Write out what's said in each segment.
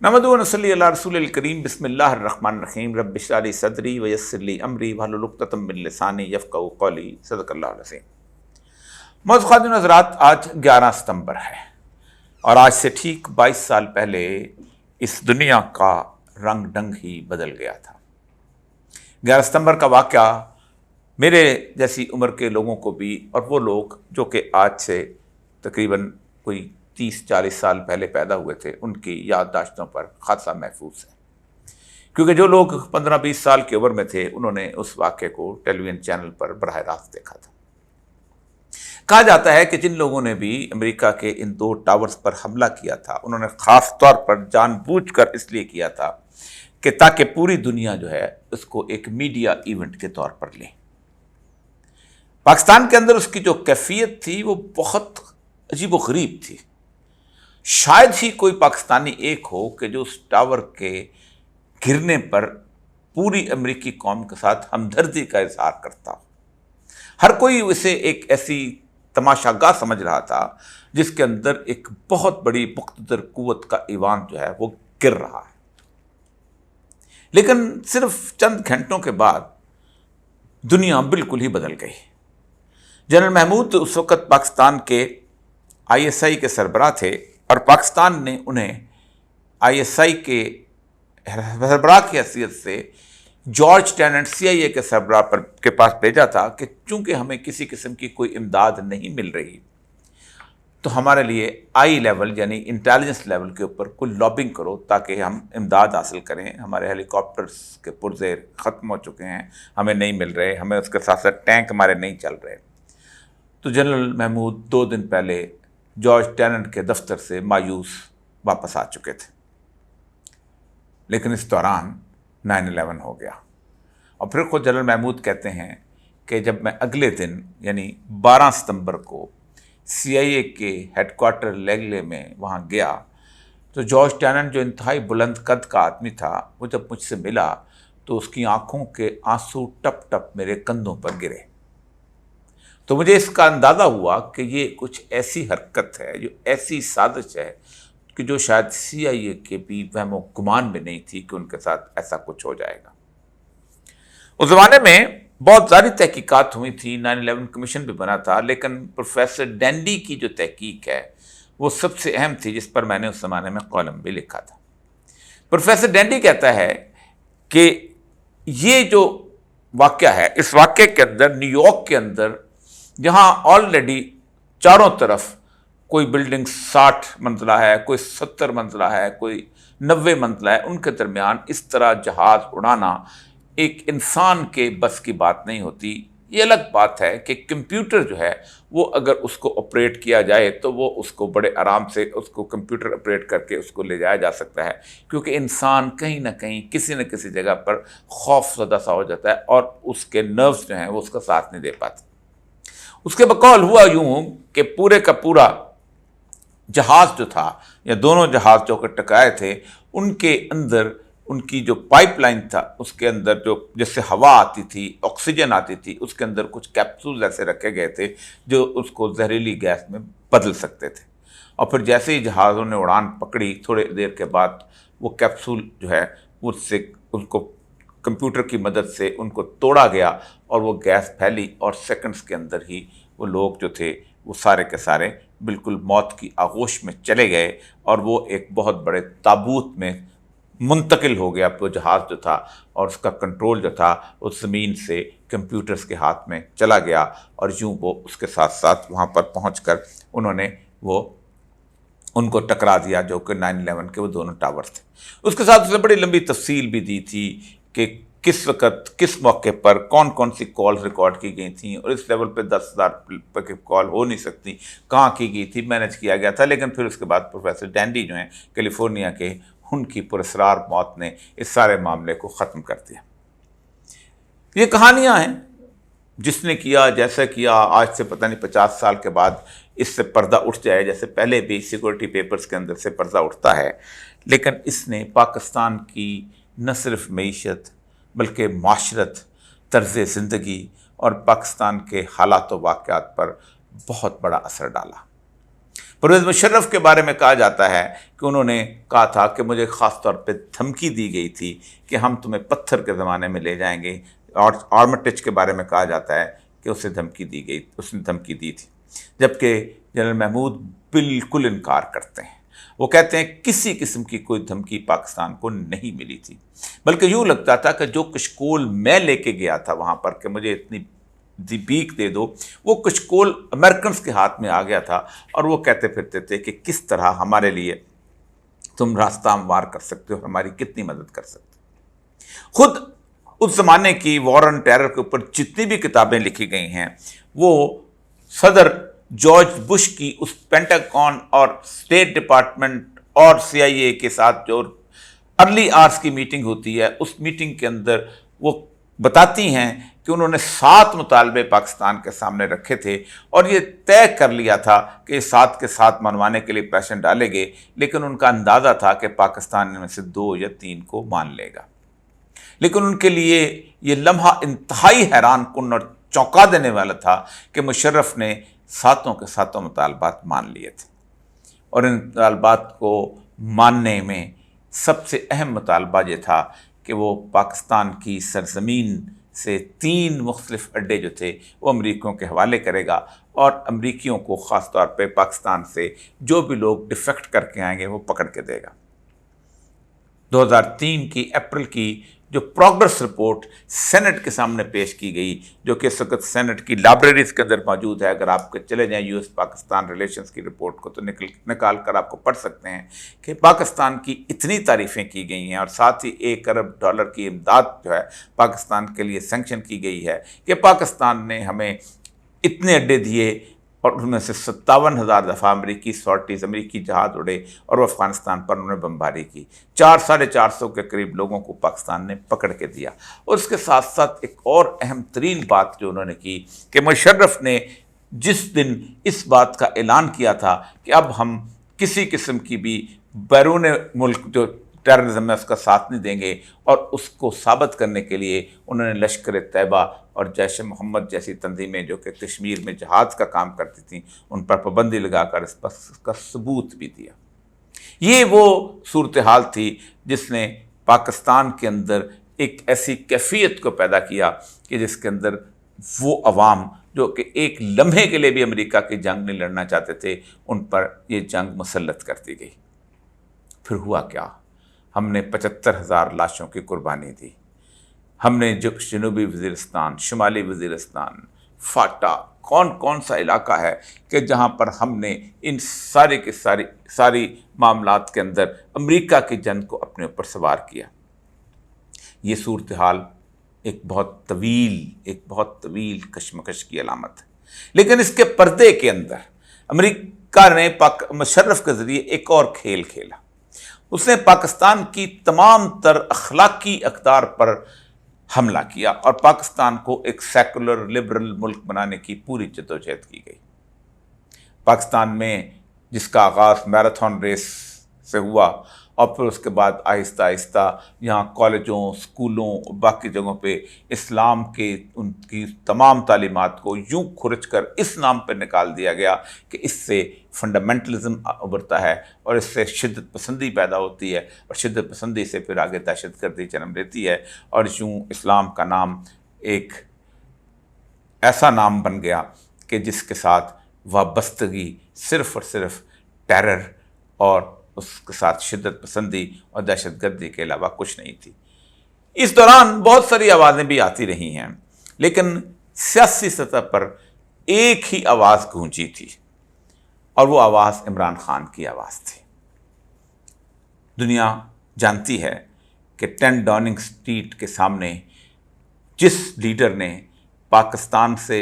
نحمدہ و نصلی علی رسول الکریم بسم اللہ الرحمن الرحیم رب اشرح لی صدری ویسر لی امری واحلل عقدۃ من لسانی یفقہوا قولی صدق اللہ العظیم۔ معزز خواتین و حضرات، آج 11 ستمبر ہے اور آج سے ٹھیک 22 سال پہلے اس دنیا کا رنگ ڈنگ ہی بدل گیا تھا۔ 11 ستمبر کا واقعہ میرے جیسی عمر کے لوگوں کو بھی، اور وہ لوگ جو کہ آج سے تقریباً کوئی 30-40 سال پہلے پیدا ہوئے تھے، ان کی یادداشتوں پر خاصا محفوظ ہے، کیونکہ جو لوگ 15-20 سال کی عمر میں تھے انہوں نے اس واقعے کو ٹیلی ویژن چینل پر براہ راست دیکھا تھا۔ کہا جاتا ہے کہ جن لوگوں نے بھی امریکہ کے ان 2 ٹاورز پر حملہ کیا تھا، انہوں نے خاص طور پر جان بوجھ کر اس لیے کیا تھا کہ تاکہ پوری دنیا جو ہے اس کو ایک میڈیا ایونٹ کے طور پر لے۔ پاکستان کے اندر اس کی جو کیفیت تھی وہ بہت عجیب و غریب تھی۔ شاید ہی کوئی پاکستانی ایک ہو کہ جو اس ٹاور کے گرنے پر پوری امریکی قوم کے ساتھ ہمدردی کا اظہار کرتا ہو۔ ہر کوئی اسے ایک ایسی تماشا گاہ سمجھ رہا تھا جس کے اندر ایک بہت بڑی مقتدر قوت کا ایوان جو ہے وہ گر رہا ہے۔ لیکن صرف چند گھنٹوں کے بعد دنیا بالکل ہی بدل گئی۔ جنرل محمود اس وقت پاکستان کے ISI کے سربراہ تھے، اور پاکستان نے انہیں ISI کے سربراہ کی حیثیت سے جارج ٹیننٹ CIA کے سربراہ کے پاس بھیجا تھا کہ چونکہ ہمیں کسی قسم کی کوئی امداد نہیں مل رہی تو ہمارے لیے آئی لیول یعنی انٹیلیجنس لیول کے اوپر کوئی لابنگ کرو تاکہ ہم امداد حاصل کریں۔ ہمارے ہیلی کاپٹرز کے پرزے ختم ہو چکے ہیں، ہمیں نہیں مل رہے، ہمیں اس کے ساتھ ساتھ ٹینک ہمارے نہیں چل رہے۔ تو جنرل محمود 2 دن پہلے جارج ٹیننٹ کے دفتر سے مایوس واپس آ چکے تھے، لیکن اس دوران 9/11 ہو گیا۔ اور پھر خود جنرل محمود کہتے ہیں کہ جب میں اگلے دن یعنی 12 ستمبر کو CIA کے ہیڈ کوارٹر لیگلے میں وہاں گیا تو جارج ٹیننٹ جو انتہائی بلند قد کا آدمی تھا، وہ جب مجھ سے ملا تو اس کی آنکھوں کے آنسو ٹپ ٹپ میرے کندھوں پر گرے۔ تو مجھے اس کا اندازہ ہوا کہ یہ کچھ ایسی حرکت ہے، جو ایسی سازش ہے کہ جو شاید CIA کے بھی وہم و گمان میں نہیں تھی کہ ان کے ساتھ ایسا کچھ ہو جائے گا۔ اس زمانے میں بہت ساری تحقیقات ہوئی تھی، 9/11 کمیشن بھی بنا تھا، لیکن پروفیسر ڈینڈی کی جو تحقیق ہے وہ سب سے اہم تھی، جس پر میں نے اس زمانے میں کالم بھی لکھا تھا۔ پروفیسر ڈینڈی کہتا ہے کہ یہ جو واقعہ ہے، اس واقعے کے اندر نیو یارک کے اندر جہاں آلریڈی چاروں طرف کوئی بلڈنگ 60 منزلہ ہے، کوئی 70 منزلہ ہے، کوئی 90 منزلہ ہے، ان کے درمیان اس طرح جہاز اڑانا ایک انسان کے بس کی بات نہیں ہوتی۔ یہ الگ بات ہے کہ کمپیوٹر جو ہے وہ اگر اس کو آپریٹ کیا جائے تو وہ اس کو بڑے آرام سے اس کو کمپیوٹر آپریٹ کر کے اس کو لے جایا جا سکتا ہے، کیونکہ انسان کہیں نہ کہیں کسی نہ کسی جگہ پر خوف زدہ سا ہو جاتا ہے اور اس کے نروز جو ہیں وہ اس کا ساتھ نہیں دے پاتے۔ اس کے بقول ہوا یوں کہ پورے کا پورا جہاز جو تھا یا دونوں جہاز جو کہ ٹکرائے تھے، ان کے اندر ان کی جو پائپ لائن تھا اس کے اندر جو جس سے ہوا آتی تھی، آکسیجن آتی تھی، اس کے اندر کچھ کیپسول ایسے رکھے گئے تھے جو اس کو زہریلی گیس میں بدل سکتے تھے۔ اور پھر جیسے ہی جہازوں نے اڑان پکڑی، تھوڑے دیر کے بعد وہ کیپسول جو ہے اس سے ان کو کمپیوٹر کی مدد سے ان کو توڑا گیا اور وہ گیس پھیلی، اور سیکنڈز کے اندر ہی وہ لوگ جو تھے وہ سارے کے سارے بالکل موت کی آغوش میں چلے گئے، اور وہ ایک بہت بڑے تابوت میں منتقل ہو گیا وہ جہاز جو تھا، اور اس کا کنٹرول جو تھا اس زمین سے کمپیوٹرز کے ہاتھ میں چلا گیا، اور یوں وہ اس کے ساتھ ساتھ وہاں پر پہنچ کر انہوں نے ان کو ٹکرا دیا جو کہ 9/11 کے وہ دونوں ٹاور تھے۔ اس کے ساتھ اس نے بڑی لمبی تفصیل بھی دی تھی کہ کس وقت کس موقع پر کون کون سی کال ریکارڈ کی گئی تھیں، اور اس لیول پہ 10,000 کی کال ہو نہیں سکتی، کہاں کی گئی تھی، مینیج کیا گیا تھا۔ لیکن پھر اس کے بعد پروفیسر ڈینڈی جو ہیں کیلیفورنیا کے، ان کی پراسرار موت نے اس سارے معاملے کو ختم کر دیا۔ یہ کہانیاں ہیں، جس نے کیا جیسا کیا، آج سے پتہ نہیں 50 سال کے بعد اس سے پردہ اٹھ جائے، جیسے پہلے بھی سیکورٹی پیپرز کے اندر سے پردہ اٹھتا ہے، لیکن اس نے پاکستان کی نہ صرف معیشت بلکہ معاشرت، طرز زندگی اور پاکستان کے حالات و واقعات پر بہت بڑا اثر ڈالا۔ پرویز مشرف کے بارے میں کہا جاتا ہے کہ انہوں نے کہا تھا کہ مجھے خاص طور پہ دھمکی دی گئی تھی کہ ہم تمہیں پتھر کے زمانے میں لے جائیں گے، اور آرمٹیج کے بارے میں کہا جاتا ہے کہ اس نے دھمکی دی تھی، جبکہ جنرل محمود بالکل انکار کرتے ہیں۔ وہ کہتے ہیں کسی قسم کی کوئی دھمکی پاکستان کو نہیں ملی تھی، بلکہ یوں لگتا تھا کہ جو کشکول میں لے کے گیا تھا وہاں پر کہ مجھے اتنی بیک دے دو، وہ کشکول امریکنز کے ہاتھ میں آ گیا تھا، اور وہ کہتے پھرتے تھے کہ کس طرح ہمارے لیے تم راستہ ہموار کر سکتے ہو، ہماری کتنی مدد کر سکتے ہو۔ خود اس زمانے کی وار آن ٹیرر کے اوپر جتنی بھی کتابیں لکھی گئی ہیں، وہ صدر جارج بش کی اس پینٹاگون اور اسٹیٹ ڈپارٹمنٹ اور CIA کے ساتھ جو ارلی آرس کی میٹنگ ہوتی ہے، اس میٹنگ کے اندر وہ بتاتی ہیں کہ انہوں نے 7 مطالبے پاکستان کے سامنے رکھے تھے، اور یہ طے کر لیا تھا کہ 7 کے 7 منوانے کے لیے پیشن ڈالے گے، لیکن ان کا اندازہ تھا کہ پاکستان میں سے 2 یا 3 کو مان لے گا۔ لیکن ان کے لیے یہ لمحہ انتہائی حیران کن اور چونکا دینے والا تھا کہ مشرف نے 7 کے 7 مطالبات مان لیے تھے، اور ان مطالبات کو ماننے میں سب سے اہم مطالبہ یہ تھا کہ وہ پاکستان کی سرزمین سے 3 مختلف اڈے جو تھے وہ امریکیوں کے حوالے کرے گا، اور امریکیوں کو خاص طور پہ پاکستان سے جو بھی لوگ ڈیفیکٹ کر کے آئیں گے وہ پکڑ کے دے گا۔ 2003 کی اپریل کی جو پروگرس رپورٹ سینٹ کے سامنے پیش کی گئی، جو کہ اس وقت سینٹ کی لائبریریز کے اندر موجود ہے، اگر آپ چلے جائیں US پاکستان ریلیشنز کی رپورٹ کو تو نکال کر آپ کو پڑھ سکتے ہیں کہ پاکستان کی اتنی تعریفیں کی گئی ہیں، اور ساتھ ہی $1 ارب کی امداد جو ہے پاکستان کے لیے سینکشن کی گئی ہے کہ پاکستان نے ہمیں اتنے اڈے دیے، اور ان میں سے 57,000 دفعہ امریکی سارٹیز، امریکی جہاز اڑے، اور وہ افغانستان پر انہوں نے بمباری کی۔ 400-450 کے قریب لوگوں کو پاکستان نے پکڑ کے دیا۔ اور اس کے ساتھ ساتھ ایک اور اہم ترین بات جو انہوں نے کی کہ مشرف نے جس دن اس بات کا اعلان کیا تھا کہ اب ہم کسی قسم کی بھی بیرون ملک جو ٹیررزم ہے اس کا ساتھ نہیں دیں گے، اور اس کو ثابت کرنے کے لیے انہوں نے لشکر طیبہ اور جیش محمد جیسی تنظیمیں جو کہ کشمیر میں جہاد کا کام کرتی تھیں ان پر پابندی لگا کر اس کا ثبوت بھی دیا۔ یہ وہ صورتحال تھی جس نے پاکستان کے اندر ایک ایسی کیفیت کو پیدا کیا کہ جس کے اندر وہ عوام جو کہ ایک لمحے کے لیے بھی امریکہ کی جنگ نہیں لڑنا چاہتے تھے، ان پر یہ جنگ مسلط کر دی گئی۔ پھر ہوا کیا؟ ہم نے 75,000 لاشوں کی قربانی دی۔ ہم نے جنوبی وزیرستان، شمالی وزیرستان، فاٹا، کون سا علاقہ ہے کہ جہاں پر ہم نے ان ساری معاملات کے اندر امریکہ کی جنگ کو اپنے اوپر سوار کیا۔ یہ صورتحال ایک بہت طویل کشمکش کی علامت ہے، لیکن اس کے پردے کے اندر امریکہ نے مشرف کے ذریعے ایک اور کھیل کھیلا۔ اس نے پاکستان کی تمام تر اخلاقی اقدار پر حملہ کیا، اور پاکستان کو ایک سیکولر لبرل ملک بنانے کی پوری جدوجہد کی گئی۔ پاکستان میں جس کا آغاز میراتھن ریس سے ہوا، اور پھر اس کے بعد آہستہ آہستہ یہاں کالجوں، اسکولوں، باقی جگہوں پہ اسلام کے ان کی تمام تعلیمات کو یوں کھرچ کر اس نام پہ نکال دیا گیا کہ اس سے فنڈامنٹلزم ابھرتا ہے، اور اس سے شدت پسندی پیدا ہوتی ہے، اور شدت پسندی سے پھر آگے دہشت گردی جنم لیتی ہے، اور یوں اسلام کا نام ایک ایسا نام بن گیا کہ جس کے ساتھ وابستگی صرف اور صرف ٹیرر اور اس کے ساتھ شدت پسندی اور دہشت گردی کے علاوہ کچھ نہیں تھی۔ اس دوران بہت ساری آوازیں بھی آتی رہی ہیں، لیکن سیاسی سطح پر ایک ہی آواز گونجی تھی، اور وہ آواز عمران خان کی آواز تھی۔ دنیا جانتی ہے کہ 10 ڈاؤننگ اسٹریٹ کے سامنے جس لیڈر نے پاکستان سے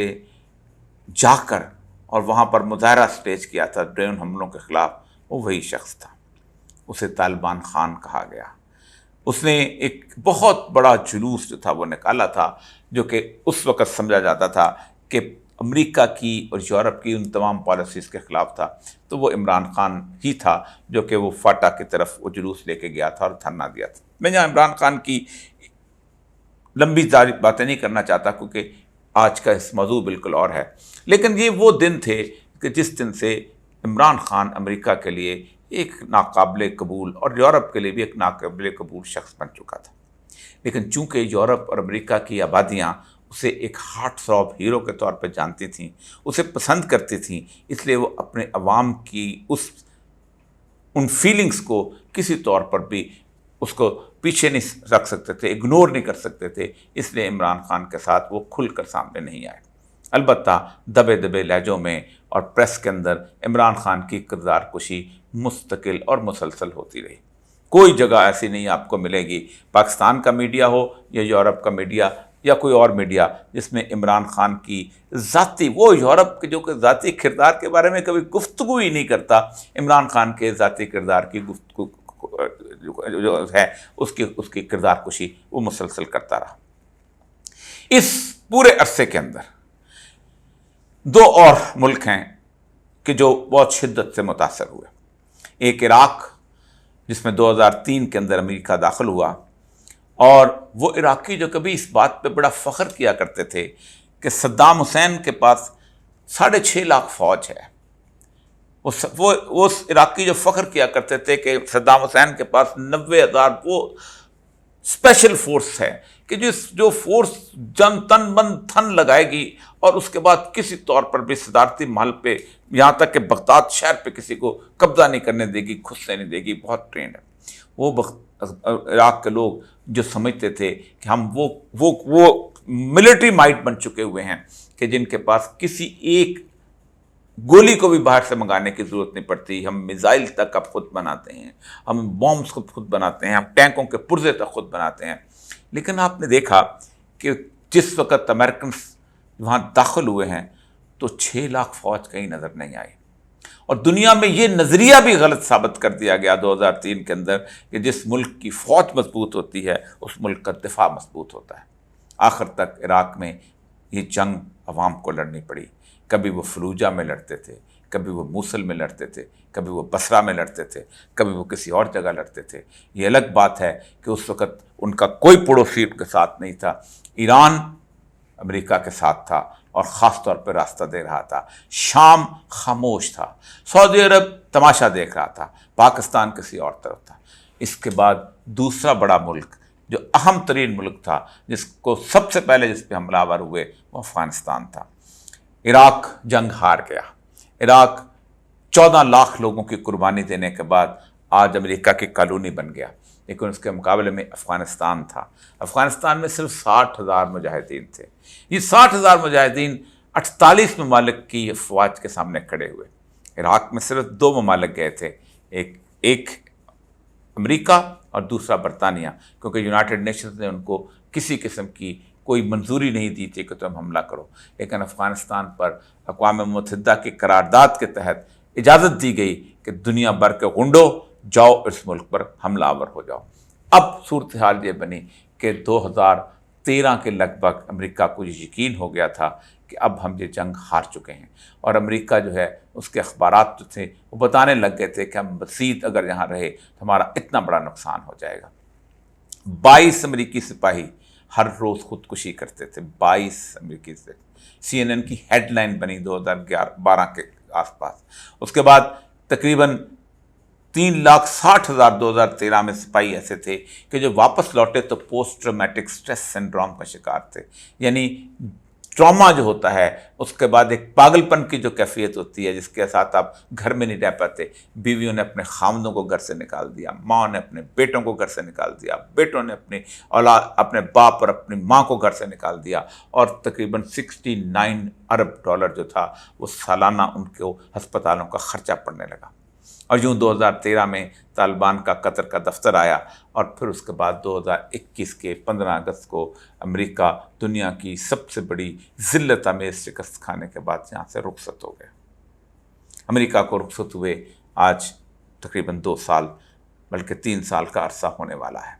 جا کر اور وہاں پر مظاہرہ سٹیج کیا تھا ڈرون حملوں کے خلاف، وہ وہی شخص تھا۔ اسے طالبان خان کہا گیا۔ اس نے ایک بہت بڑا جلوس جو تھا وہ نکالا تھا، جو کہ اس وقت سمجھا جاتا تھا کہ امریکہ کی اور یورپ کی ان تمام پالیسیز کے خلاف تھا۔ تو وہ عمران خان ہی تھا جو کہ وہ فاٹا کی طرف وہ جلوس لے کے گیا تھا اور دھرنا دیا تھا۔ میں یہاں عمران خان کی لمبی باتیں نہیں کرنا چاہتا کیونکہ آج کا اس موضوع بالکل اور ہے، لیکن یہ وہ دن تھے کہ جس دن سے عمران خان امریکہ کے لیے ایک ناقابل قبول اور یورپ کے لیے بھی ایک ناقابل قبول شخص بن چکا تھا، لیکن چونکہ یورپ اور امریکہ کی آبادیاں اسے ایک ہارٹ تھروب ہیرو کے طور پہ جانتی تھیں، اسے پسند کرتی تھیں، اس لیے وہ اپنے عوام کی ان فیلنگز کو کسی طور پر بھی اس کو پیچھے نہیں رکھ سکتے تھے، اگنور نہیں کر سکتے تھے، اس لیے عمران خان کے ساتھ وہ کھل کر سامنے نہیں آئے۔ البتہ دبے دبے لہجوں میں اور پریس کے اندر عمران خان کی کردار کشی مستقل اور مسلسل ہوتی رہی۔ کوئی جگہ ایسی نہیں آپ کو ملے گی، پاکستان کا میڈیا ہو یا یورپ کا میڈیا یا کوئی اور میڈیا، جس میں عمران خان کی ذاتی، وہ یورپ کے جو کہ ذاتی کردار کے بارے میں کبھی گفتگو ہی نہیں کرتا، عمران خان کے ذاتی کردار کی گفتگو جو ہے اس کی کردار کشی وہ مسلسل کرتا رہا۔ اس پورے عرصے کے اندر دو اور ملک ہیں کہ جو بہت شدت سے متاثر ہوئے، ایک عراق جس میں 2003 کے اندر امریکہ داخل ہوا، اور وہ عراقی جو کبھی اس بات پہ بڑا فخر کیا کرتے تھے کہ صدام حسین کے پاس 6.5 لاکھ فوج ہے، وہ عراقی جو فخر کیا کرتے تھے کہ صدام حسین کے پاس 90,000 وہ اسپیشل فورس ہے کہ جو فورس جن تن من تھن لگائے گی اور اس کے بعد کسی طور پر بھی صدارتی محل پہ یہاں تک کہ بغداد شہر پہ کسی کو قبضہ نہیں کرنے دے گی، گھسنے نہیں دے گی، بہت ٹرینڈ ہے۔ وہ عراق کے لوگ جو سمجھتے تھے کہ ہم وہ ملٹری مائٹ بن چکے ہوئے ہیں کہ جن کے پاس کسی ایک گولی کو بھی باہر سے منگانے کی ضرورت نہیں پڑتی، ہم میزائل تک اب خود بناتے ہیں، ہم بومبس خود بناتے ہیں، ہم ٹینکوں کے پرزے تک خود بناتے ہیں۔ لیکن آپ نے دیکھا کہ جس وقت امریکنز وہاں داخل ہوئے ہیں تو 6 لاکھ فوج کہیں نظر نہیں آئی، اور دنیا میں یہ نظریہ بھی غلط ثابت کر دیا گیا 2003 کے اندر کہ جس ملک کی فوج مضبوط ہوتی ہے اس ملک کا دفاع مضبوط ہوتا ہے۔ آخر تک عراق میں یہ جنگ عوام کو لڑنی پڑی، کبھی وہ فلوجہ میں لڑتے تھے، کبھی وہ موصل میں لڑتے تھے، کبھی وہ بصرہ میں لڑتے تھے، کبھی وہ کسی اور جگہ لڑتے تھے۔ یہ الگ بات ہے کہ اس وقت ان کا کوئی پڑوسی ان کے ساتھ نہیں تھا، ایران امریکہ کے ساتھ تھا اور خاص طور پہ راستہ دے رہا تھا، شام خاموش تھا، سعودی عرب تماشا دیکھ رہا تھا، پاکستان کسی اور طرف تھا۔ اس کے بعد دوسرا بڑا ملک جو اہم ترین ملک تھا، جس کو سب سے پہلے جس پہ حملہ آور ہوئے، وہ افغانستان تھا۔ عراق جنگ ہار گیا، عراق 14 لاکھ لوگوں کی قربانی دینے کے بعد آج امریکہ کی کالونی بن گیا، لیکن اس کے مقابلے میں افغانستان تھا۔ افغانستان میں صرف 60,000 مجاہدین تھے۔ یہ 60,000 مجاہدین 48 ممالک کی افواج کے سامنے کھڑے ہوئے۔ عراق میں صرف 2 ممالک گئے تھے، ایک امریکہ اور دوسرا برطانیہ، کیونکہ یونائٹڈ نیشنز نے ان کو کسی قسم کی کوئی منظوری نہیں دی تھی کہ تم حملہ کرو، لیکن افغانستان پر اقوام متحدہ کی قرارداد کے تحت اجازت دی گئی کہ دنیا بھر کے غنڈوں جاؤ اس ملک پر حملہ آور ہو جاؤ۔ اب صورتحال یہ بنی کہ 2013 کے لگ بھگ امریکہ کو یہ یقین ہو گیا تھا کہ اب ہم یہ جنگ ہار چکے ہیں، اور امریکہ جو ہے اس کے اخبارات جو تھے وہ بتانے لگ گئے تھے کہ ہم مزید اگر یہاں رہے تو ہمارا اتنا بڑا نقصان ہو جائے گا۔ 22 امریکی سپاہی ہر روز خودکشی کرتے تھے، 22 امریکی سے CNN کی ہیڈ لائن بنی 2012 کے آس پاس۔ اس کے بعد تقریباً 3,60,000 2013 میں سپاہی ایسے تھے کہ جو واپس لوٹے تو پوسٹ ٹرامیٹک سٹریس سنڈروم کا شکار تھے، یعنی ٹراما جو ہوتا ہے اس کے بعد ایک پاگل پن کی جو کیفیت ہوتی ہے جس کے ساتھ آپ گھر میں نہیں رہ پاتے۔ بیویوں نے اپنے خاوندوں کو گھر سے نکال دیا، ماں نے اپنے بیٹوں کو گھر سے نکال دیا، بیٹوں نے اپنے باپ اور اپنی ماں کو گھر سے نکال دیا، اور تقریباً $69 ارب جو تھا وہ سالانہ ان کو ہسپتالوں کا خرچہ پڑنے لگا۔ اور یوں 2013 میں طالبان کا قطر کا دفتر آیا، اور پھر اس کے بعد 2021 کے 15 اگست کو امریکہ دنیا کی سب سے بڑی ذلت آمیز شکست کھانے کے بعد یہاں سے رخصت ہو گیا۔ امریکہ کو رخصت ہوئے آج تقریباً 2 سال بلکہ 3 سال کا عرصہ ہونے والا ہے۔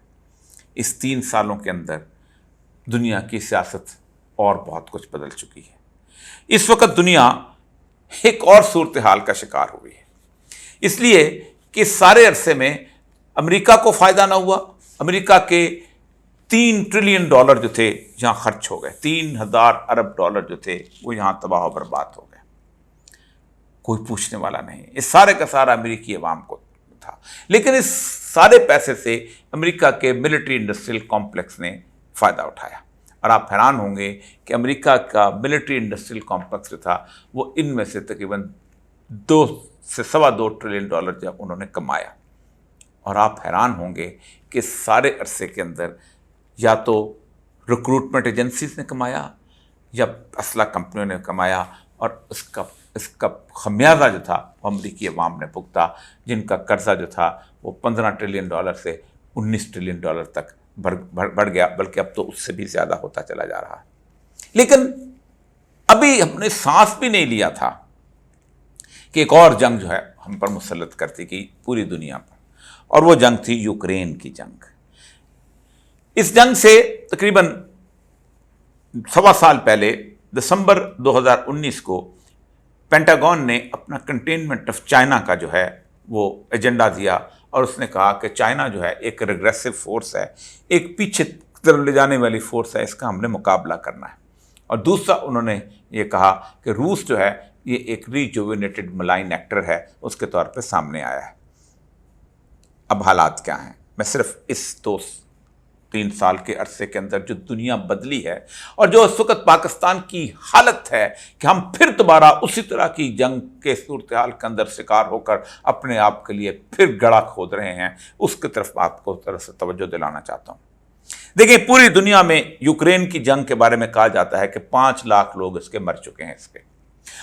اس 3 سالوں کے اندر دنیا کی سیاست اور بہت کچھ بدل چکی ہے۔ اس وقت دنیا ایک اور صورتحال کا شکار ہوئی ہے، اس لیے کہ سارے عرصے میں امریکہ کو فائدہ نہ ہوا۔ امریکہ کے $3 ٹریلین جو تھے یہاں خرچ ہو گئے، $3,000 ارب جو تھے وہ یہاں تباہ و برباد ہو گئے۔ کوئی پوچھنے والا نہیں. یہ سارے کا سارا امریکی عوام کو تھا. لیکن اس سارے پیسے سے امریکہ کے ملٹری انڈسٹریل کمپلیکس نے فائدہ اٹھایا. اور آپ حیران ہوں گے کہ امریکہ کا ملٹری انڈسٹریل کمپلیکس جو تھا وہ ان میں سے تقریباً 2 سے $2.25 ٹریلین جو انہوں نے کمایا. اور آپ حیران ہوں گے کہ سارے عرصے کے اندر یا تو ریکروٹمنٹ ایجنسیز نے کمایا یا اسلحہ کمپنیوں نے کمایا، اور اس کا خمیازہ جو تھا وہ امریکی عوام نے بھگتا، جن کا قرضہ جو تھا وہ $15 ٹریلین سے $19 ٹریلین تک بڑھ گیا، بلکہ اب تو اس سے بھی زیادہ ہوتا چلا جا رہا ہے. لیکن ابھی ہم نے سانس بھی نہیں لیا تھا کہ ایک اور جنگ جو ہے ہم پر مسلط کرتی گئی پوری دنیا پر، اور وہ جنگ تھی یوکرین کی جنگ. اس جنگ سے تقریباً 1.25 سال پہلے دسمبر 2019 کو پینٹاگون نے اپنا کنٹینمنٹ آف چائنا کا جو ہے وہ ایجنڈا دیا، اور اس نے کہا کہ چائنا جو ہے ایک ریگریسو فورس ہے، ایک پیچھے طرف لے جانے والی فورس ہے، اس کا ہم نے مقابلہ کرنا ہے. اور دوسرا انہوں نے یہ کہا کہ روس جو ہے یہ ایک ریجوینیٹڈ ملائن ایکٹر ہے، اس کے طور پہ سامنے آیا ہے. اب حالات کیا ہیں؟ میں صرف اس 2-3 سال کے عرصے کے اندر جو دنیا بدلی ہے، اور جو اس وقت پاکستان کی حالت ہے کہ ہم پھر دوبارہ اسی طرح کی جنگ کے صورتحال کے اندر شکار ہو کر اپنے آپ کے لیے پھر گڑھا کھود رہے ہیں، اس کی طرف آپ کو طرف سے توجہ دلانا چاہتا ہوں. دیکھیں، پوری دنیا میں یوکرین کی جنگ کے بارے میں کہا جاتا ہے کہ 5 لاکھ لوگ اس کے مر چکے ہیں اس کے،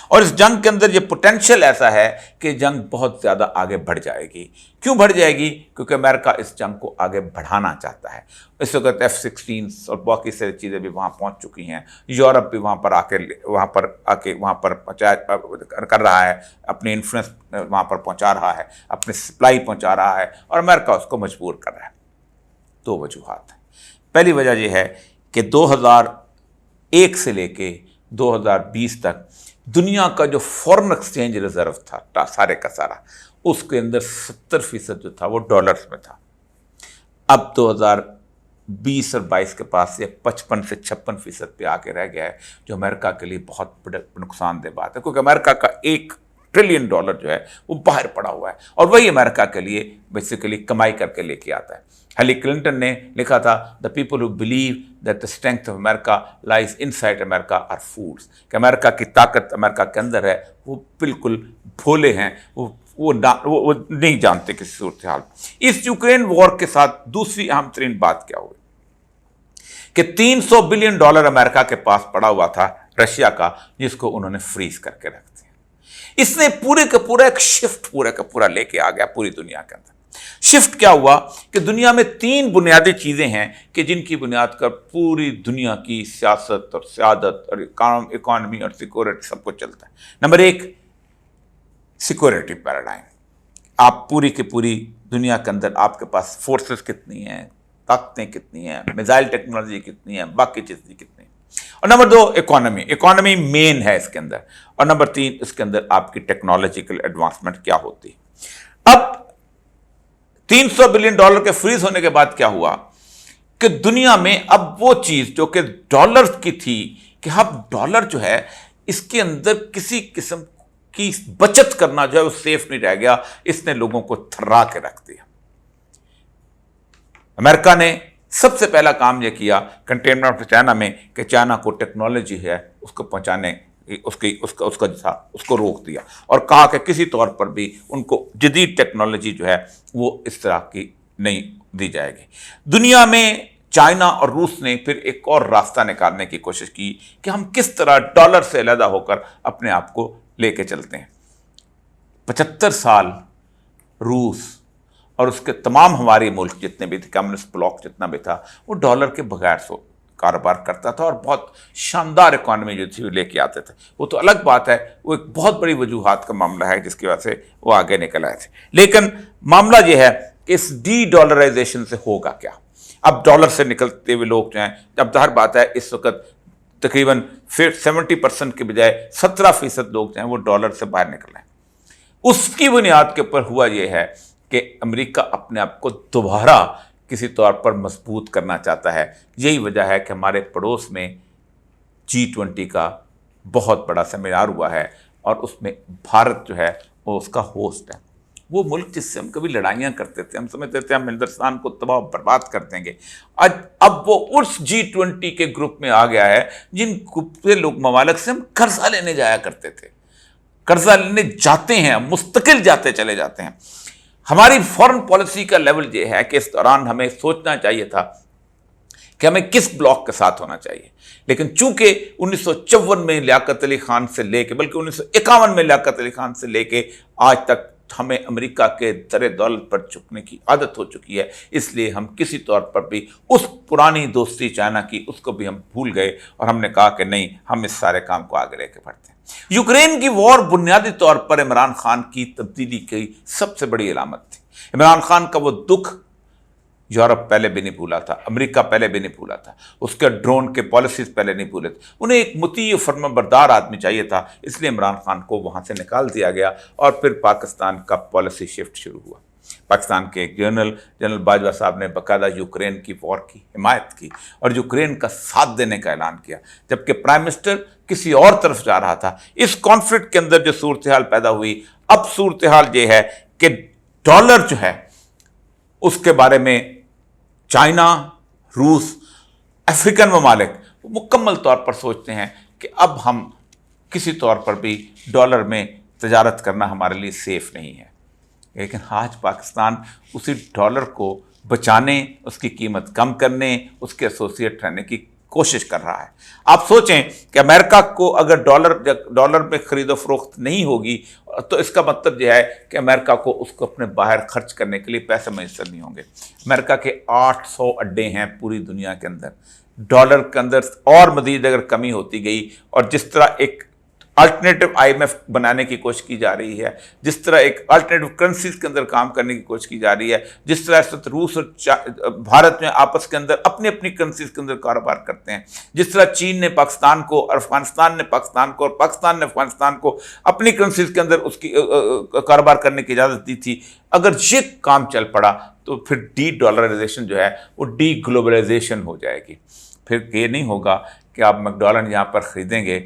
اور اس جنگ کے اندر یہ پوٹینشیل ایسا ہے کہ جنگ بہت زیادہ آگے بڑھ جائے گی. کیوں بڑھ جائے گی؟ کیونکہ امریکہ اس جنگ کو آگے بڑھانا چاہتا ہے. اس وقت F-16 اور باقی ساری چیزیں بھی وہاں پہنچ چکی ہیں. یورپ بھی وہاں پر کر رہا ہے، اپنی انفلوئنس وہاں پر پہنچا رہا ہے، اپنی سپلائی پہنچا رہا ہے، اور امریکہ اس کو مجبور کر رہا ہے. 2 وجوہات ہیں. پہلی وجہ یہ ہے کہ 2001 سے لے کے 2020 تک دنیا کا جو فورن ایکسچینج ریزرو تھا سارے کا سارا، اس کے اندر 70% جو تھا وہ ڈالرز میں تھا. اب 2020 اور 22 کے پاس یہ 55 سے 56% پہ آ کے رہ گیا ہے، جو امریکہ کے لیے بہت بڑا نقصان دہ بات ہے، کیونکہ امریکہ کا $1 ٹریلین جو ہے وہ باہر پڑا ہوا ہے، اور وہی امریکہ کے لیے بیسیکلی کمائی کر کے لے کے آتا ہے. ہیلی کلنٹن نے لکھا تھا the people who believe that the strength of America lies inside America are fools، کہ امریکہ کی طاقت امریکہ کے اندر ہے، وہ بالکل بھولے ہیں، وہ نہیں جانتے کسی صورتحال. اس یوکرین وار کے ساتھ دوسری اہم ترین بات کیا ہوئی کہ $300 بلین امریکہ کے پاس پڑا ہوا تھا رشیا کا، جس کو انہوں نے فریز کر کے رکھ دیا. اس نے پورے کا پورا ایک شفٹ پورا کا پورا لے کے آ گیا پوری دنیا کے اندر. شفٹ کیا ہوا کہ دنیا میں 3 بنیادی چیزیں ہیں کہ جن کی بنیاد پر پوری دنیا کی سیاست اور سیادت اور اکانومی اور سیکورٹی سب کچھ چلتا ہے. Number 1، security paradigm. آپ پوری کی پوری دنیا کے اندر آپ کے پاس فورسز کتنی ہیں، طاقتیں کتنی ہیں، میزائل ٹیکنالوجی کتنی ہیں، باقی چیزیں کتنی ہیں. اور نمبر 2، اکانومی مین ہے اس کے اندر. اور نمبر 3، اس کے اندر آپ کی ٹیکنالوجیکل ایڈوانسمنٹ کیا ہوتی. اب $300 بلین کے فریز ہونے کے بعد کیا ہوا کہ دنیا میں اب وہ چیز جو کہ ڈالر کی تھی کہ اب ڈالر جو ہے اس کے اندر کسی قسم کی بچت کرنا جو ہے وہ سیف نہیں رہ گیا. اس نے لوگوں کو تھرا کے رکھ دیا. امریکہ نے سب سے پہلا کام یہ کیا کنٹینمنٹ آف چائنا میں کہ چائنا کو ٹیکنالوجی ہے اس کو پہنچانے اس کا جو تھا اس کو روک دیا، اور کہا کہ کسی طور پر بھی ان کو جدید ٹیکنالوجی جو ہے وہ اس طرح کی نہیں دی جائے گی. دنیا میں چائنا اور روس نے پھر ایک اور راستہ نکالنے کی کوشش کی کہ ہم کس طرح ڈالر سے علیحدہ ہو کر اپنے آپ کو لے کے چلتے ہیں. 75 سال روس اور اس کے تمام ہمارے ملک جتنے بھی تھے، کمیونسٹ بلاک جتنا بھی تھا، وہ ڈالر کے بغیر کاروبار کرتا تھا، اور بہت شاندار اکانومی جو تھی وہ لے کے آتے تھے. وہ تو الگ بات ہے، وہ ایک بہت بڑی وجوہات کا معاملہ ہے جس کی وجہ سے وہ آگے نکل آئے تھے. لیکن معاملہ یہ ہے کہ اس ڈی ڈالرائزیشن سے ہوگا کیا. اب ڈالر سے نکلتے ہوئے لوگ جو ہیں، اب ظاہر بات ہے اس وقت تقریباً 70% کے بجائے 17% لوگ جو ہیں وہ ڈالر سے باہر نکل رہے ہیں. اس کی بنیاد کے اوپر ہوا یہ ہے کہ امریکہ اپنے آپ کو دوبارہ کسی طور پر مضبوط کرنا چاہتا ہے. یہی وجہ ہے کہ ہمارے پڑوس میں G20 کا بہت بڑا سیمینار ہوا ہے، اور اس میں بھارت جو ہے وہ اس کا ہوسٹ ہے۔ وہ ملک جس سے ہم کبھی لڑائیاں کرتے تھے، ہم سمجھتے تھے ہم ہندوستان کو تباہ و برباد کر دیں گے، اب وہ اس G20 کے گروپ میں آ گیا ہے جن لوگ ممالک سے ہم قرضہ لینے جایا کرتے تھے، قرضہ لینے جاتے ہیں، مستقل جاتے چلے جاتے ہیں۔ ہماری فورن پالیسی کا لیول یہ ہے کہ اس دوران ہمیں سوچنا چاہیے تھا کہ ہمیں کس بلاک کے ساتھ ہونا چاہیے، لیکن چونکہ 1954 میں لیاقت علی خان سے لے کے بلکہ 1951 میں لیاقت علی خان سے لے کے آج تک ہمیں امریکہ کے در دولت پر جھکنے کی عادت ہو چکی ہے، اس لیے ہم کسی طور پر بھی اس پرانی دوستی چائنا کی اس کو بھی ہم بھول گئے، اور ہم نے کہا کہ نہیں، ہم اس سارے کام کو آگے لے کے بڑھتے ہیں۔ یوکرین کی وار بنیادی طور پر عمران خان کی تبدیلی کی سب سے بڑی علامت تھی۔ عمران خان کا وہ دکھ یورپ پہلے بھی نہیں بھولا تھا، امریکہ پہلے بھی نہیں بھولا تھا، اس کے ڈرون کے پالیسیز پہلے نہیں بھولے تھے۔ انہیں ایک مطیع فرما بردار آدمی چاہیے تھا، اس لیے عمران خان کو وہاں سے نکال دیا گیا، اور پھر پاکستان کا پالیسی شفٹ شروع ہوا۔ پاکستان کے ایک جنرل باجوہ صاحب نے باقاعدہ یوکرین کی وار کی حمایت کی اور یوکرین کا ساتھ دینے کا اعلان کیا، جبکہ پرائم منسٹر کسی اور طرف جا رہا تھا۔ اس کانفلکٹ کے اندر جو صورتحال پیدا ہوئی، اب صورتحال یہ ہے کہ ڈالر جو ہے اس کے بارے میں چائنا، روس، افریقن ممالک مکمل طور پر سوچتے ہیں کہ اب ہم کسی طور پر بھی ڈالر میں تجارت کرنا ہمارے لیے سیف نہیں ہے، لیکن آج پاکستان اسی ڈالر کو بچانے، اس کی قیمت کم کرنے، اس کے ایسوسیٹ رہنے کی کوشش کر رہا ہے۔ آپ سوچیں کہ امریکہ کو اگر ڈالر میں خرید و فروخت نہیں ہوگی تو اس کا مطلب یہ ہے کہ امریکہ کو اس کو اپنے باہر خرچ کرنے کے لیے پیسے میسر نہیں ہوں گے۔ امریکہ کے 800 اڈے ہیں پوری دنیا کے اندر، ڈالر کے اندر اور مزید اگر کمی ہوتی گئی، اور جس طرح ایک الٹرنیٹو IMF بنانے کی کوشش کی جا رہی ہے، جس طرح ایک الٹرنیٹو کرنسیز کے اندر کام کرنے کی کوشش کی جا رہی ہے، جس طرح اس وقت روس اور بھارت میں آپس کے اندر اپنی اپنی کرنسیز کے اندر کاروبار کرتے ہیں، جس طرح چین نے پاکستان کو اور افغانستان نے پاکستان کو اور پاکستان نے افغانستان کو اپنی کرنسیز کے اندر اس کی کاروبار کرنے کی اجازت دی تھی، اگر یہ کام چل پڑا تو پھر ڈی ڈالرائزیشن جو ہے وہ ڈی گلوبلائزیشن ہو جائے گی۔ پھر یہ نہیں ہوگا کہ آپ میکڈونلڈ یہاں پر خریدیں گے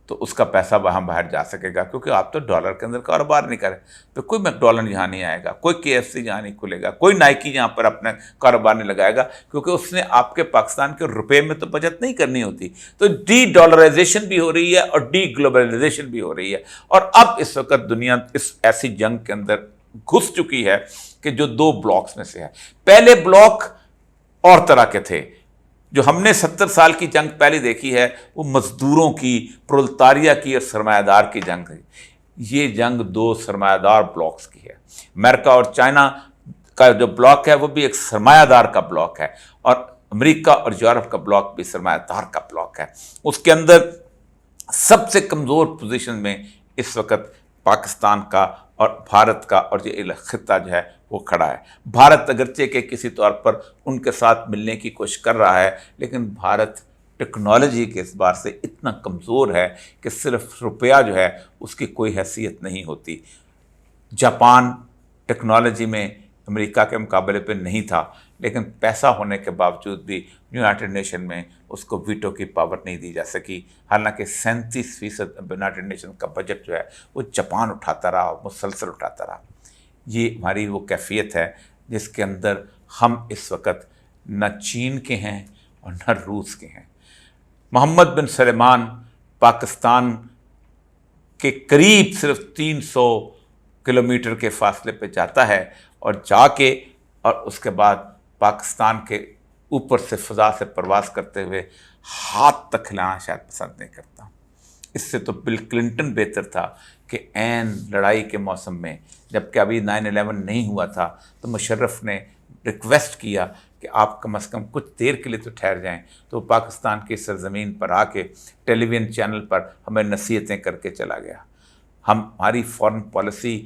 تو اس کا پیسہ وہاں باہر جا سکے گا، کیونکہ آپ تو ڈالر کے اندر کاروبار نہیں کریں، تو کوئی میکڈونلڈ یہاں نہیں آئے گا، کوئی KFC یہاں نہیں کھلے گا، کوئی نائکی یہاں پر اپنا کاروبار نہیں لگائے گا، کیونکہ اس نے آپ کے پاکستان کے روپے میں تو بچت نہیں کرنی ہوتی۔ تو ڈی ڈالرائزیشن بھی ہو رہی ہے اور ڈی گلوبلائزیشن بھی ہو رہی ہے، اور اب اس وقت دنیا اس ایسی جنگ کے اندر گھس چکی ہے کہ جو 2 بلاکس میں سے ہے۔ پہلے بلاک اور طرح کے تھے، جو ہم نے 70 سال کی جنگ پہلے دیکھی ہے، وہ مزدوروں کی، پرولتاریہ کی اور سرمایہ دار کی جنگ ہے۔ یہ جنگ 2 سرمایہ دار بلاکس کی ہے۔ امریکہ اور چائنا کا جو بلاک ہے وہ بھی ایک سرمایہ دار کا بلاک ہے، اور امریکہ اور یورپ کا بلاک بھی سرمایہ دار کا بلاک ہے۔ اس کے اندر سب سے کمزور پوزیشن میں اس وقت پاکستان کا اور بھارت کا اور یہ خطہ جو ہے وہ کھڑا ہے۔ بھارت اگرچہ کہ کسی طور پر ان کے ساتھ ملنے کی کوشش کر رہا ہے، لیکن بھارت ٹیکنالوجی کے اعتبار سے اتنا کمزور ہے کہ صرف روپیہ جو ہے اس کی کوئی حیثیت نہیں ہوتی۔ جاپان ٹیکنالوجی میں امریکہ کے مقابلے پہ نہیں تھا، لیکن پیسہ ہونے کے باوجود بھی یونائٹڈ نیشن میں اس کو ویٹو کی پاور نہیں دی جا سکی، حالانکہ 37% یونائٹڈ نیشن کا بجٹ جو ہے وہ جاپان اٹھاتا رہا، مسلسل اٹھاتا رہا۔ یہ ہماری وہ کیفیت ہے جس کے اندر ہم اس وقت نہ چین کے ہیں اور نہ روس کے ہیں۔ محمد بن سلمان پاکستان کے قریب صرف 300 کلومیٹر کے فاصلے پہ جاتا ہے، اور جا کے اور اس کے بعد پاکستان کے اوپر سے فضا سے پرواز کرتے ہوئے ہاتھ تک ہلانا شاید پسند نہیں کرتا۔ اس سے تو بل کلنٹن بہتر تھا کہ عین لڑائی کے موسم میں، جب کہ ابھی 9/11 نہیں ہوا تھا، تو مشرف نے ریکویسٹ کیا کہ آپ کم از کم کچھ دیر کے لیے تو ٹھہر جائیں، تو پاکستان کی سرزمین پر آ کے ٹیلی ویژن چینل پر ہمیں نصیحتیں کر کے چلا گیا۔ ہماری فارن پالیسی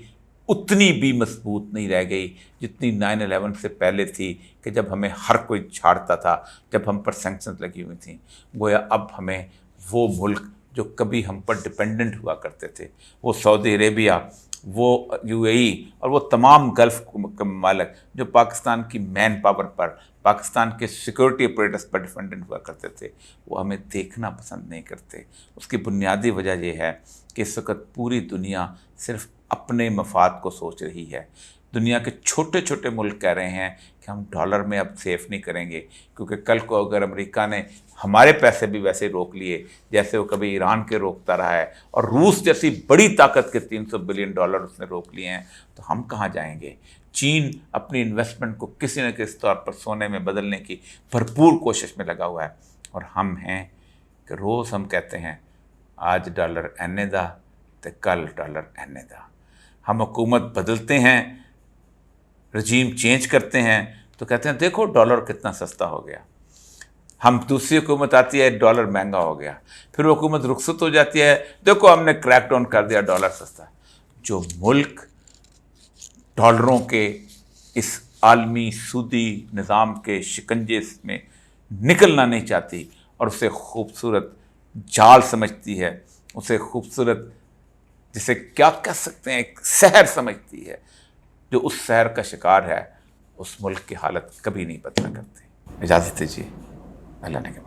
اتنی بھی مضبوط نہیں رہ گئی جتنی 9/11 سے پہلے تھی، کہ جب ہمیں ہر کوئی چھاڑتا تھا، جب ہم پر سینکشنز لگی ہوئی تھیں۔ گویا اب ہمیں وہ ملک جو کبھی ہم پر ڈپینڈنٹ ہوا کرتے تھے، وہ سعودی عربیہ، وہ UAE اور وہ تمام گلف کے ممالک جو پاکستان کی مین پاور پر، پاکستان کے سیکورٹی اپریٹس پر ڈیپینڈنٹ ہوا کرتے تھے، وہ ہمیں دیکھنا پسند نہیں کرتے۔ اس کی بنیادی وجہ یہ ہے کہ اس وقت پوری دنیا صرف اپنے مفاد کو سوچ رہی ہے۔ دنیا کے چھوٹے چھوٹے ملک کہہ رہے ہیں کہ ہم ڈالر میں اب سیف نہیں کریں گے، کیونکہ کل کو اگر امریکہ نے ہمارے پیسے بھی ویسے روک لیے جیسے وہ کبھی ایران کے روکتا رہا ہے، اور روس جیسی بڑی طاقت کے $300 بلین اس نے روک لیے ہیں، تو ہم کہاں جائیں گے؟ چین اپنی انویسٹمنٹ کو کسی نہ کسی طور پر سونے میں بدلنے کی بھرپور کوشش میں لگا ہوا ہے، اور ہم ہیں کہ روز ہم کہتے ہیں آج ڈالر اینے دا تو کل ڈالر اینے دا۔ ہم حکومت بدلتے ہیں، رجیم چینج کرتے ہیں تو کہتے ہیں دیکھو ڈالر کتنا سستا ہو گیا۔ ہم دوسری حکومت آتی ہے ڈالر مہنگا ہو گیا، پھر وہ حکومت رخصت ہو جاتی ہے، دیکھو ہم نے کریک ڈاؤن کر دیا، ڈالر سستا۔ جو ملک ڈالروں کے اس عالمی سودی نظام کے شکنجے میں نکلنا نہیں چاہتی اور اسے خوبصورت جال سمجھتی ہے، اسے خوبصورت جسے کیا کہہ سکتے ہیں ایک سحر سمجھتی ہے، جو اس سحر کا شکار ہے، اس ملک کی حالت کبھی نہیں بدلا کرتی۔ اجازت دیجیے، اللہ نے کے